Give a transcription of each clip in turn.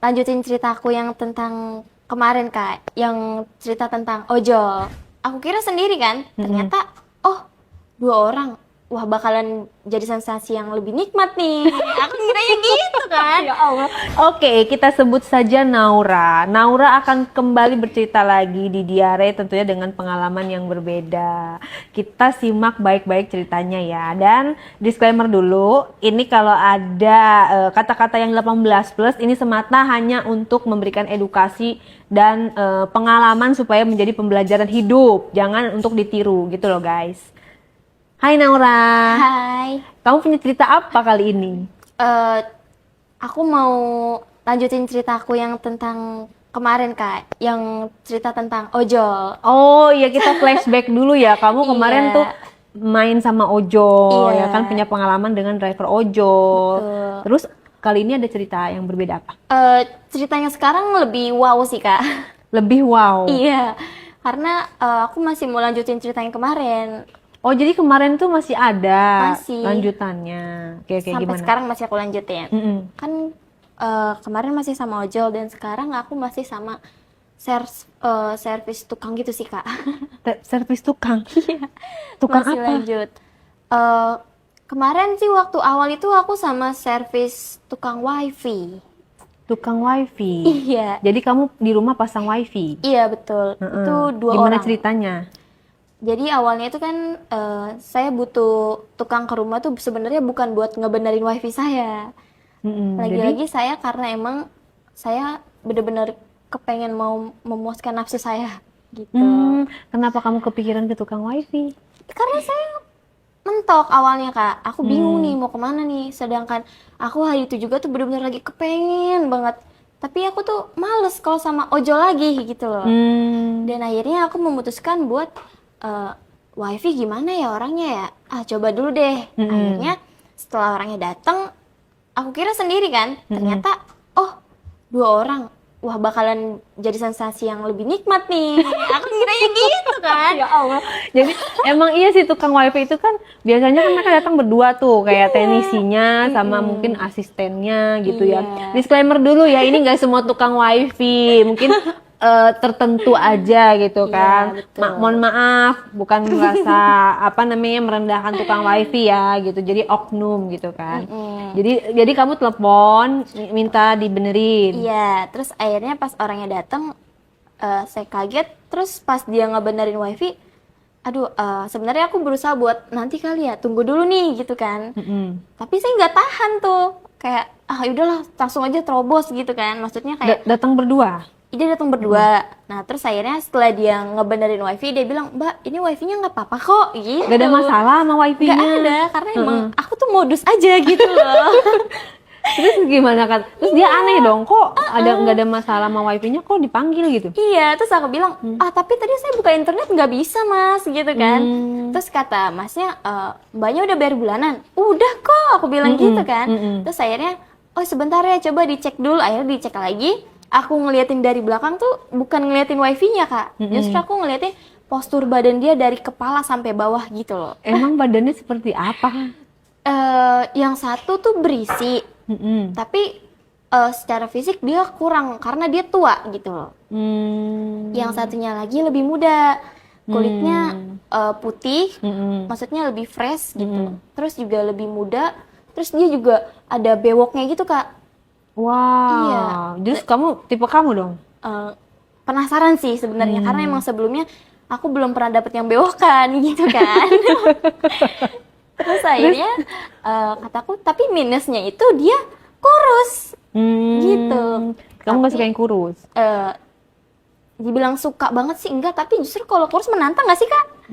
lanjutin ceritaku yang tentang kemarin Kak, yang cerita tentang ojol. Aku kira sendiri kan, ternyata oh 2 orang. Wah bakalan jadi sensasi yang lebih nikmat nih. Aku kiranya gitu kan. Ya Allah. Oke, kita sebut saja Naura. Naura akan kembali bercerita lagi di Diare tentunya dengan pengalaman yang berbeda. Kita simak baik-baik ceritanya ya. Dan disclaimer dulu, ini kalau ada kata-kata yang 18 plus ini semata hanya untuk memberikan edukasi dan pengalaman supaya menjadi pembelajaran hidup. Jangan untuk ditiru gitu loh guys. Hai Naura. Hai. Kamu punya cerita apa kali ini? Aku mau lanjutin ceritaku yang tentang kemarin Kak, yang cerita tentang ojol. Oh iya, kita flashback dulu ya. Kamu kemarin Iya. tuh main sama ojol, Iya. ya kan punya pengalaman dengan driver ojol. Betul. Terus kali ini ada cerita yang berbeda apa? Ceritanya sekarang lebih wow sih Kak. Lebih wow. Iya, karena aku masih mau lanjutin cerita yang kemarin. Oh jadi kemarin tuh masih ada Masih. lanjutannya. Oke Sampai gimana? sekarang masih aku lanjutin. Mm-mm. Kan kemarin masih sama ojol dan sekarang aku masih sama servis tukang gitu sih Kak. Servis tukang. Tukang Masih apa? lanjut. Kemarin sih waktu awal itu aku sama servis tukang wifi. Tukang wifi. Iya, Jadi kamu di rumah pasang wifi. iya betul. Mm-mm. Itu 2 Gimana orang. ceritanya? Jadi awalnya itu kan saya butuh tukang ke rumah tuh sebenarnya bukan buat ngebenerin wifi saya. Mm-mm. Jadi Lagi-lagi saya karena emang saya bener-bener kepengen mau memuaskan nafsu saya gitu. kenapa kamu kepikiran ke tukang wifi? Karena saya mentok awalnya Kak, aku bingung nih mau kemana nih. Sedangkan aku hari itu juga tuh bener-bener lagi kepengen banget. Tapi aku tuh males kalau sama ojol lagi gitu loh. Dan akhirnya aku memutuskan buat wifi gimana ya orangnya ya? Coba dulu deh. Akhirnya setelah orangnya datang, aku kira sendiri kan, ternyata oh 2 orang. Wah bakalan jadi sensasi yang lebih nikmat nih. Aku kiranya gitu kan. Ya Allah. Jadi emang iya sih tukang wifi itu kan biasanya kan mereka datang berdua tuh kayak teknisinya sama mungkin asistennya gitu ya. Iya. Disclaimer dulu ya, ini nggak semua tukang wifi, mungkin tertentu aja gitu kan. betul. Mohon maaf, bukan merasa apa namanya merendahkan tukang wifi ya gitu. Jadi oknum gitu kan. Jadi kamu telepon minta dibenerin. Iya, terus akhirnya pas orangnya datang, saya kaget. Terus pas dia ngebenerin wifi, aduh, sebenarnya aku berusaha buat nanti kali ya, tunggu dulu nih gitu kan. Tapi saya nggak tahan tuh, kayak udahlah langsung aja terobos gitu kan. Maksudnya kayak Datang berdua. dia datang berdua. Nah terus akhirnya setelah dia ngebenerin wifi, dia bilang, Mbak ini wifi-nya nggak apa-apa kok gitu. Gak ada masalah sama wifi-nya. Nggak ada, karena emang aku tuh modus aja gitu loh. Terus gimana kan? Terus dia aneh dong, kok nggak ada masalah sama wifi-nya, kok dipanggil gitu? Iya, terus aku bilang, tapi tadi saya buka internet nggak bisa mas, gitu kan. Terus kata masnya, mbaknya udah bayar bulanan? Udah kok, aku bilang gitu kan. Terus akhirnya, oh sebentar ya, coba dicek dulu. Akhirnya dicek lagi, aku ngeliatin dari belakang tuh bukan ngeliatin wifi-nya Kak. Justru aku ngeliatin postur badan dia dari kepala sampai bawah gitu loh. Emang badannya seperti apa? Yang satu tuh berisi, tapi secara fisik dia kurang karena dia tua gitu loh. Yang satunya lagi lebih muda, kulitnya putih, maksudnya lebih fresh gitu. Terus juga lebih muda, terus dia juga ada bewoknya gitu Kak. Wow. Iya. Terus kamu tipe kamu dong? Penasaran sih sebenarnya karena emang sebelumnya aku belum pernah dapet yang bewokan gitu kan. Terus akhirnya kataku, tapi minusnya itu dia kurus gitu. Kamu nggak suka yang kurus? Dibilang suka banget sih enggak, tapi justru kalau kurus menantang nggak sih Kak?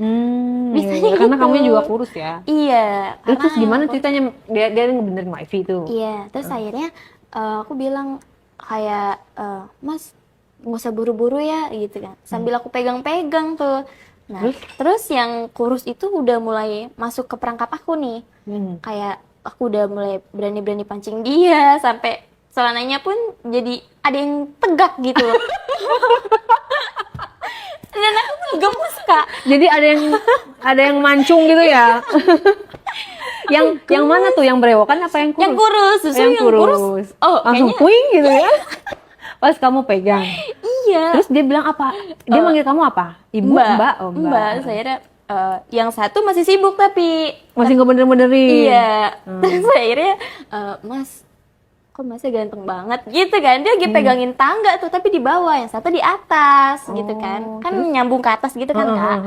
Bisanya Karena gitu. kamu juga kurus ya. Iya. Terus karena gimana aku- ceritanya dia ngebenerin wifi tuh? Iya, terus akhirnya aku bilang kayak, Mas nggak usah buru-buru ya gitu kan. Sambil aku pegang-pegang tuh. Nah, terus yang kurus itu udah mulai masuk ke perangkap aku nih. Kayak aku udah mulai berani-berani pancing dia, sampai celananya pun jadi ada yang tegak gitu loh. Dan aku pun gemes Kak. Jadi ada yang mancung gitu ya? yang mana tuh, yang berewokan apa yang kurus? Yang kurus, justru Yang yang kurus. kurus. Oh, Langsung kayaknya puing gitu ya? Pas kamu pegang. Iya. Terus dia bilang apa? Dia manggil kamu apa? Ibu, Mbak? Oh, Mbak. Saya yang satu masih sibuk tapi masih nggak bener-benerin. iya. Terus akhirnya Mas, kok Masnya ganteng banget gitu kan. Dia lagi pegangin tangga tuh tapi di bawah, yang satu di atas gitu kan. Kan nyambung ke atas gitu kan, Kak.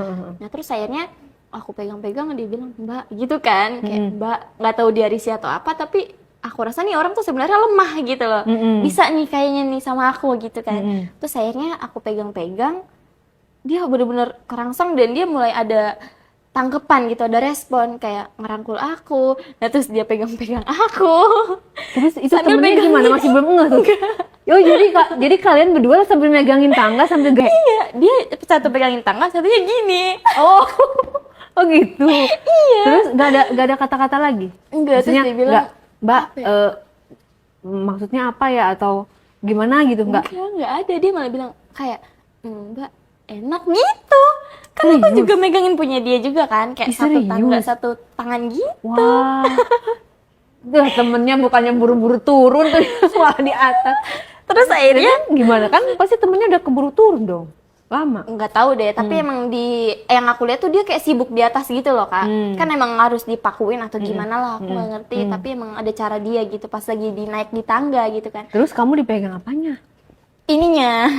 Nah, terus akhirnya aku pegang-pegang, dia bilang Mbak gitu kan. Kayak Mbak, nggak tahu dia risih atau apa, tapi aku rasa nih orang tuh sebenarnya lemah gitu loh. Bisa nih kayaknya nih sama aku gitu kan. Terus akhirnya aku pegang-pegang, dia bener-bener kerangsang dan dia mulai ada tangkepan gitu, ada respon kayak ngerangkul aku. Nah terus dia pegang-pegang aku. Terus itu Sambil temennya pegang gimana? dia. Masih belum ngeh tuh? Yo, jadi kalian berdua sambil megangin tangga sambil kayak Iya, dia satu pegangin tangga, satunya gini. oh, oh gitu. Iya. Terus nggak ada kata-kata lagi? Enggak, terus Maksudnya dia bilang, nggak, Mbak, apa ya? maksudnya apa ya atau gimana gitu nggak? Enggak ada, dia malah bilang kayak Mbak enak gitu. Kan aku juga megangin punya dia juga kan, kayak Ih, satu tangga serius? satu tangan gitu. Wah, Duh, temennya bukannya buru-buru turun tuh malah di atas. Terus akhirnya Gimana kan? Pasti temennya udah keburu turun dong. Lama. nggak tahu deh, tapi emang di yang aku lihat tuh dia kayak sibuk di atas gitu loh, Kak. Kan emang harus dipakuin atau gimana lah, aku nggak ngerti. Tapi emang ada cara dia gitu pas lagi naik di tangga gitu kan. Terus kamu dipegang apanya? Ininya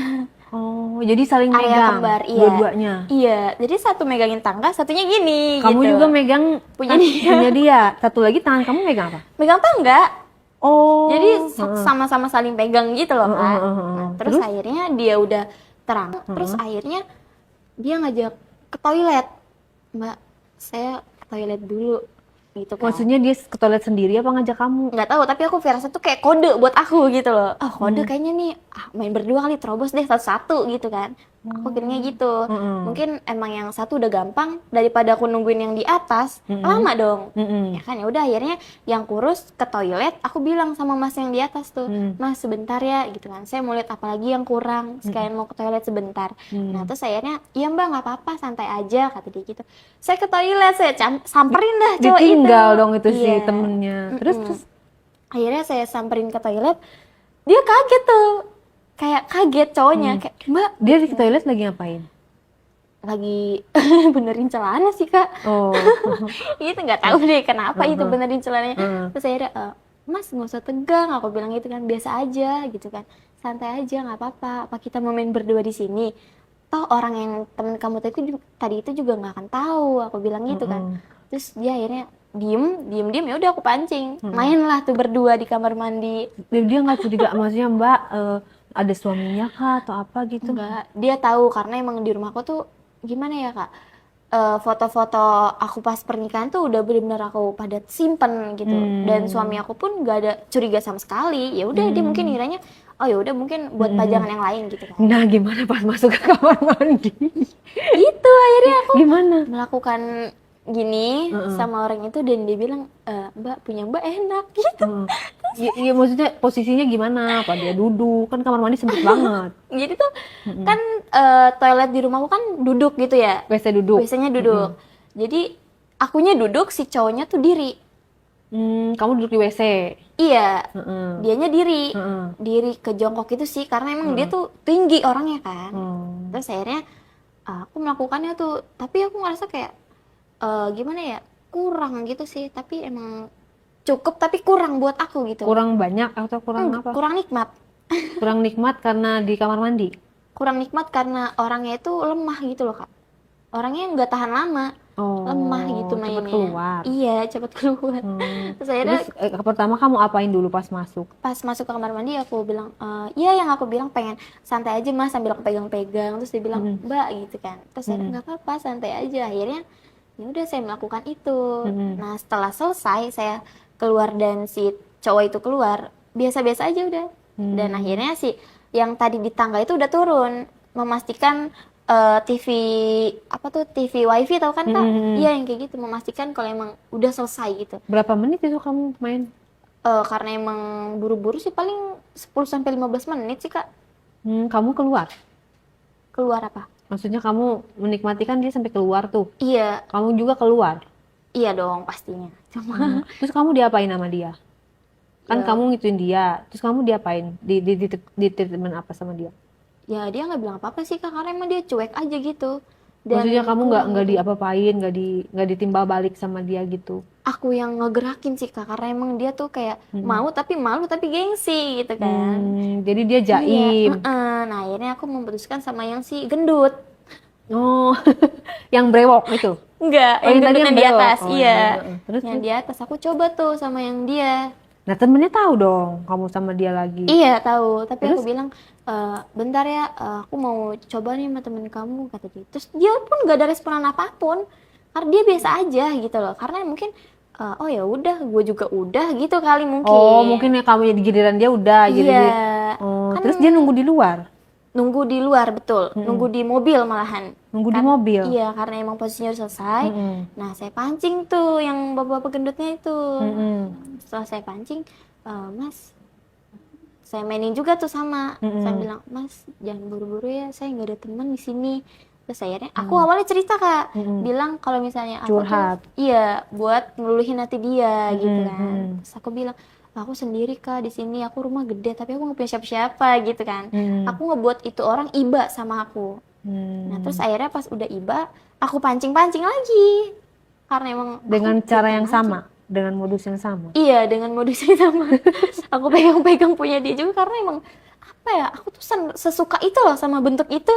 Oh, jadi saling area megang kembar, iya. dua-duanya. Iya, jadi satu megangin tangga, satunya gini. Kamu gitu. juga megang Punya dia. punya dia. Satu lagi tangan kamu megang apa? Megang tangga. Oh. Jadi sama-sama saling pegang gitu loh, Kak. Nah, terus Terus? akhirnya dia udah terang. Terus akhirnya dia ngajak ke toilet. Mbak, saya ke toilet dulu. Gitu kan. Maksudnya dia ke toilet sendiri apa ngajak kamu? Nggak tahu, tapi aku firasa tuh kayak kode buat aku gitu loh. Oh, kode kayaknya nih main berdua kali, terobos deh satu-satu gitu kan. Aku kayaknya gitu. Mungkin emang yang satu udah gampang daripada aku nungguin yang di atas, lama dong. Ya kan, ya udah akhirnya yang kurus ke toilet, aku bilang sama Mas yang di atas tuh, Mas sebentar ya gitu kan. Saya mau lihat apa lagi yang kurang, sekalian mau ke toilet sebentar. Nah, terus akhirnya, "Iya, Mbak, nggak apa-apa, santai aja," kata dia gitu. Saya ke toilet, saya samperin dah cowok itu. Ditinggal dong itu si Iya. temennya. Terus Akhirnya saya samperin ke toilet, dia kaget tuh, kayak kaget cowoknya, kayak Mbak dia di toilet lagi ngapain? lagi benerin celana sih, Kak. Oh. Itu nggak tahu deh kenapa itu benerin celananya. Terus akhirnya Mas nggak usah tegang, aku bilang gitu kan, biasa aja gitu kan, santai aja nggak apa-apa. Apa kita mau main berdua di sini? Toh orang yang temen kamu tadi itu juga nggak akan tahu, aku bilang gitu kan. Terus dia akhirnya diem ya udah aku pancing, mainlah tuh berdua di kamar mandi. Dia nggak curiga maksudnya Mbak ada suaminya kah atau apa gitu? Enggak, dia tahu karena emang di rumahku tuh gimana ya, Kak, foto-foto aku pas pernikahan tuh udah benar-benar aku pada simpen gitu. Dan suami aku pun nggak ada curiga sama sekali. Ya udah dia mungkin kiranya oh ya udah mungkin buat pajangan yang lain gitu kan. Nah, gimana pas masuk ke kamar mandi? Gitu akhirnya aku Gimana? melakukan gini sama orang itu dan dia bilang Mbak punya Mbak enak gitu. Iya, maksudnya posisinya gimana? Apa dia duduk? Kan kamar mandi sempit banget. Jadi tuh kan toilet di rumahku kan duduk gitu ya. WC duduk. Biasanya duduk. Jadi akunya duduk, si cowoknya tuh diri. Kamu duduk di WC. Iya, dianya diri. Heeh. Diri ke jongkok itu sih karena emang dia tuh tinggi orangnya kan. Terus akhirnya aku melakukannya tuh, tapi aku ngerasa kayak gimana ya, kurang gitu sih. Tapi emang cukup tapi kurang buat aku gitu. Kurang banyak atau kurang apa? Kurang nikmat. Kurang nikmat karena di kamar mandi. Kurang nikmat karena orangnya itu lemah gitu loh, Kak. Orangnya nggak tahan lama. Oh, Lemah gitu mainnya. cepet keluar. Iya, cepet keluar. Terus akhirnya Pertama kamu apain dulu pas masuk? pas masuk ke kamar mandi aku bilang, iya yang aku bilang pengen santai aja Mas sambil aku pegang-pegang. Terus dia bilang, Mbak gitu kan. Terus saya nggak apa-apa, santai aja. Akhirnya ya udah saya melakukan itu. Nah setelah selesai saya keluar dan si cowok itu keluar, biasa-biasa aja udah. Dan akhirnya si yang tadi di tangga itu udah turun, memastikan TV apa tuh TV wifi tau kan Kak? Iya yang kayak gitu, memastikan kalau emang udah selesai gitu. Berapa menit itu kamu main? Karena emang buru-buru sih paling 10-15 menit sih Kak. Kamu keluar? Keluar apa? Maksudnya kamu menikmati kan dia sampai keluar tuh. Iya, Kamu juga keluar. iya dong pastinya. Cuma Terus kamu diapain sama dia? Kan Ya. kamu ngituin dia, terus kamu diapain? Di treatment apa sama dia? Ya dia nggak bilang apa-apa sih Kak, karena emang dia cuek aja gitu. Dan Maksudnya kamu kurang nggak gitu. diapa-apain, nggak ditimbal balik sama dia gitu? Aku yang ngegerakin sih Kak, karena emang dia tuh kayak mau tapi malu tapi gengsi gitu kan. Jadi dia Iya, jaim. Nah akhirnya aku memutuskan sama yang si gendut. Oh, yang brewok itu. Enggak, Oh, yang yang tadi gendut yang yang di brewok. atas, Oh, iya. Terus Yang di atas aku coba tuh sama yang dia. nah temennya tahu dong kamu sama dia lagi. Iya tahu, tapi Terus? aku bilang bentar ya, aku mau coba nih sama temen kamu kata dia. Terus dia pun gak ada responan apapun, karena dia biasa aja gitu loh. Karena mungkin oh ya udah, gue juga udah gitu kali mungkin. Oh, mungkin ya kamu jadi giliran dia udah jadi Iya, dia. Oh, kan terus dia nunggu di luar. nunggu di luar betul, nunggu di mobil malahan. Nunggu di Kan- mobil. Iya, karena emang posisinya udah selesai. Nah, saya pancing tuh yang bapak-bapak gendutnya itu. Setelah saya pancing, Mas, saya mainin juga tuh sama. Saya bilang, Mas, jangan buru-buru ya, saya nggak ada teman di sini. Terus akhirnya, aku awalnya cerita Kak, bilang kalau misalnya aku Curhat. tuh, iya, buat ngeluluhin hati dia gitu kan. Terus aku bilang, aku sendiri Kak di sini, aku rumah gede tapi aku nggak punya siapa-siapa gitu kan. Aku ngebuat itu orang iba sama aku. Nah terus akhirnya pas udah iba, aku pancing-pancing lagi. Karena emang Dengan aku cara suka yang mancing. sama, dengan modus yang sama. Iya, dengan modus yang sama. Aku pegang-pegang punya dia juga karena emang apa ya, aku tuh sesuka itu loh sama bentuk itu.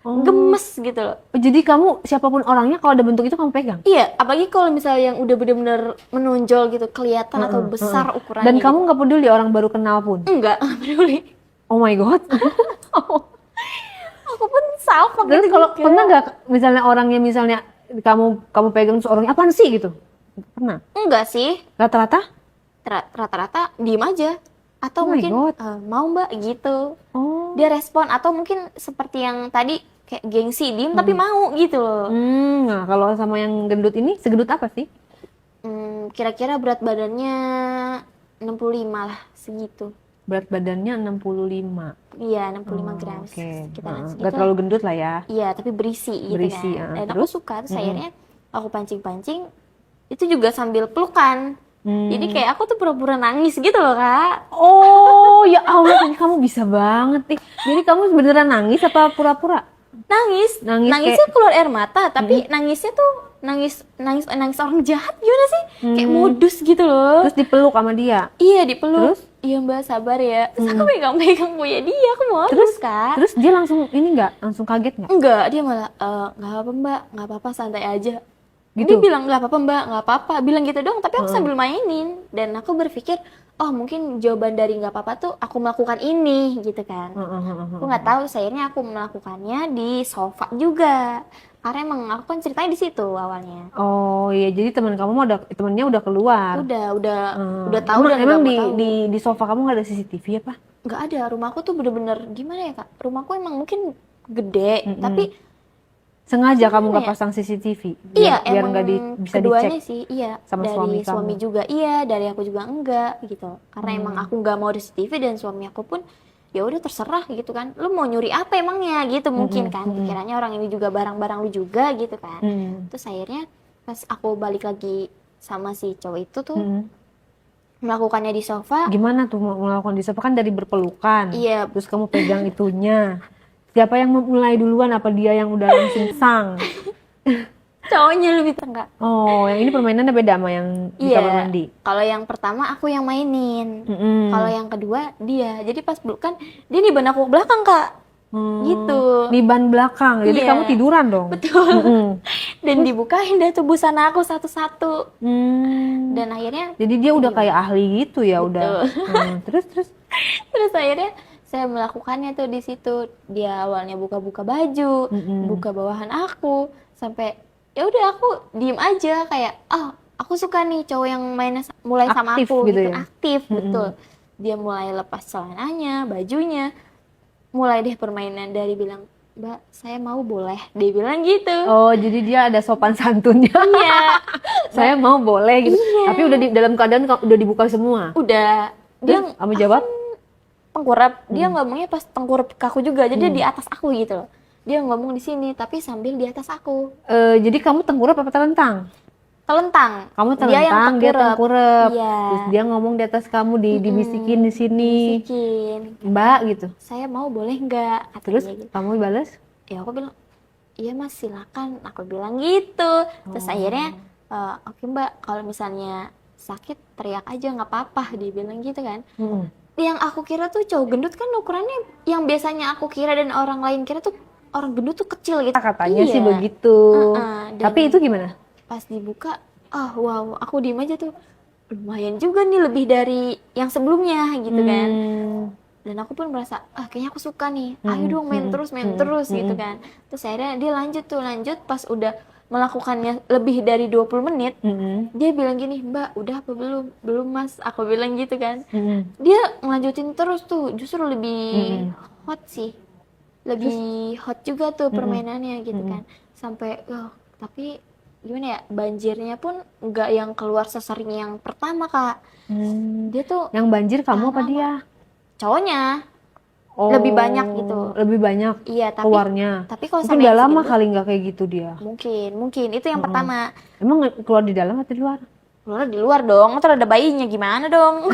Gemes gitu loh. Oh, jadi kamu siapapun orangnya kalau ada bentuk itu kamu pegang. Iya, apalagi kalau misalnya yang udah bener-bener menonjol gitu, kelihatan atau besar ukurannya. Dan gitu. kamu nggak peduli orang baru kenal pun. Enggak, nggak peduli. Oh my god. Aku pun salfok Terus gitu kalau juga. pernah nggak misalnya orangnya misalnya kamu pegang terus orangnya apaan sih gitu? Pernah. Enggak sih, Rata-rata? rata-rata diem aja. Atau Oh my mungkin God. Mau mbak gitu. Oh. Dia respon atau mungkin seperti yang tadi kayak gengsi diem tapi mau gitu loh. Nah kalau sama yang gendut ini segendut apa sih? Kira-kira berat badannya 65 lah segitu. Berat badannya 65. Iya 65 gram Oke. sekitaran segitu. Nggak terlalu gendut lah ya. Iya tapi berisi gitu Berisi, kan. Dan terus? aku suka terus akhirnya aku pancing-pancing itu juga sambil pelukan. Jadi kayak aku tuh pura-pura nangis gitu loh Kak. Oh ya Allah, ini kamu bisa banget nih. Jadi kamu beneran nangis apa pura-pura? Nangis, Nangis nangisnya keluar air mata, tapi nangisnya tuh nangis orang jahat gimana sih? Kayak modus gitu loh. Terus dipeluk sama dia. Iya dipeluk. Terus? Iya mbak sabar ya. Terus aku pegang-pegang punya dia, aku modus Kak. Terus dia langsung ini nggak? Langsung kaget nggak? Enggak, dia malah nggak apa mbak, nggak apa-apa santai aja. Gitu? Dia bilang nggak apa-apa mbak, nggak apa-apa. Bilang gitu dong, tapi aku sambil mainin. Dan aku berpikir, oh mungkin jawaban dari nggak apa-apa tuh aku melakukan ini gitu kan. Aku nggak tahu, akhirnya aku melakukannya di sofa juga. Karena emang aku kan ceritanya di situ awalnya. Oh iya, jadi temennya udah keluar. Udah tahu Emang, dan emang nggak mau tahu. di sofa kamu nggak ada CCTV apa? Nggak ada, rumahku tuh bener-bener gimana ya kak? Rumahku emang mungkin gede, tapi Sengaja kamu nggak ya? pasang CCTV iya biar emang nggak bisa keduanya dicek. sih, iya sama dari suami suami kamu. juga iya, dari aku juga enggak gitu. Karena emang aku nggak mau ada CCTV dan suami aku pun ya udah terserah gitu kan. Lu mau nyuri apa emangnya gitu mungkin kan. Pikirannya orang ini juga barang-barang lu juga gitu kan. Terus akhirnya pas aku balik lagi sama si cowok itu tuh melakukannya di sofa. Gimana tuh melakukan di sofa kan dari berpelukan. Iya. Terus kamu pegang itunya. Siapa yang memulai duluan? Apa dia yang udah langsung sang? Cowoknya lebih tengah. Oh, yang ini permainannya beda sama yang di kamar mandi. Kalau yang pertama aku yang mainin. Kalau yang kedua dia. Jadi pas pelukan dia niban aku ke belakang kak. Gitu. Di ban belakang. Jadi Iya. kamu tiduran dong. Betul. Dan dibukain deh tuh busana aku satu-satu. Dan akhirnya Jadi dia udah kayak ahli gitu ya udah. Terus terus akhirnya saya melakukannya tuh di situ. Dia awalnya buka-buka baju, buka bawahan aku, sampai ya udah aku diem aja kayak aku suka nih cowok yang mainnya mulai sama Aktif aku gitu gitu, ya? aktif betul. Dia mulai lepas celananya, bajunya, mulai deh permainan dari bilang, Mbak saya mau boleh, dia bilang gitu. Oh, jadi dia ada sopan santunnya. Iya, Saya mau boleh gitu. Iya. Tapi udah dalam keadaan udah dibuka semua. udah. Dia Terus kamu jawab? tengkurap, dia ngomongnya pas tengkurap ke aku juga, jadi dia di atas aku gitu loh. Dia ngomong di sini tapi sambil di atas aku. Jadi kamu tengkurap apa terlentang? telentang. Kamu Dia yang telentang, dia tengkurap. tengkurap. Iya. Terus dia ngomong di atas kamu, dibisikin di sini. Bisikin. Mbak gitu. Saya mau boleh nggak? Katanya Terus gitu. kamu balas? Ya aku bilang, iya mas silakan. Aku bilang gitu. Terus akhirnya, oke mbak, kalau misalnya sakit teriak aja nggak apa-apa. Dia bilang gitu kan. Yang aku kira tuh cowok gendut kan ukurannya yang biasanya aku kira dan orang lain kira tuh orang gendut tuh kecil gitu. Katanya sih Iya. begitu. Dan Tapi itu gimana? pas dibuka, wow, aku diem aja tuh. Lumayan juga nih, lebih dari yang sebelumnya gitu kan. Dan aku pun merasa, kayaknya aku suka nih. Ayo dong main terus gitu kan. Terus akhirnya dia lanjut pas udah melakukannya lebih dari 20 menit, dia bilang gini, Mbak udah apa belum? Belum mas, aku bilang gitu kan. Dia ngelanjutin terus tuh, justru lebih hot sih. Lebih hot juga tuh permainannya gitu kan. Sampai, tapi gimana ya, banjirnya pun nggak yang keluar sesering yang pertama kak. Dia tuh Yang banjir kamu apa lama. dia? Cowoknya Oh, lebih banyak gitu. Lebih banyak Iya, tapi keluarnya. tapi kalau Mungkin sama udah yang si lama gendut, kali nggak kayak gitu dia. mungkin itu yang pertama. Emang keluar di dalam atau di luar? Keluar di luar dong, terus ada bayinya gimana dong?